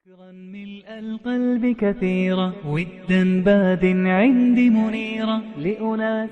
شكرا ملء القلب كثيرا ودا باد عندي منيرا لأناس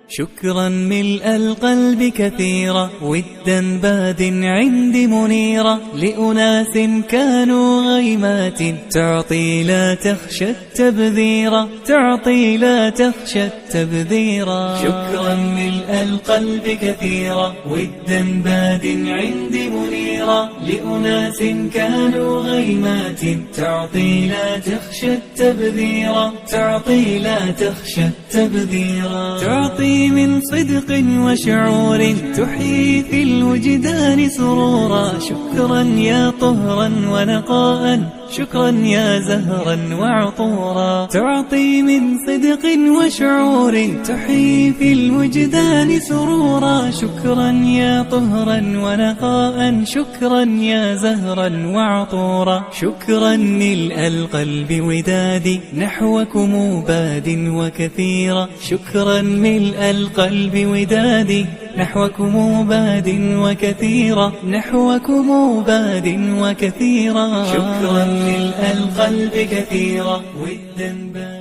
شكرا ملء القلب كثيرا ودا باد عندي منيرا لأناس كانوا غيمات تعطي لا تخشى التبذيرا تعطي لا تخشى التبذيرا. شكرا ملء القلب كثيرا ودا باد عندي منيرا لأناس كانوا غيمات تعطي لا تخشى التبذيرا تعطي لا تخشى التبذيرا. تعطي من صدق وشعور تحيي في الوجدان سرورا. شكرا يا طهرا ونقاء شكرا يا زهرا وعطورا. تعطي من صدق وشعور تحيي في الوجدان سرورا. شكرا يا طهرا ونقاء شكرا يا زهرا وعطورا. شكرا ملء القلب ودادي نحوكم باد وكثيرا. شكرا ملء القلب ودادي نحوكم باد وكثيرا نحوكم باد وكثيرا. شكرا ملء القلب كثيرا ودا باد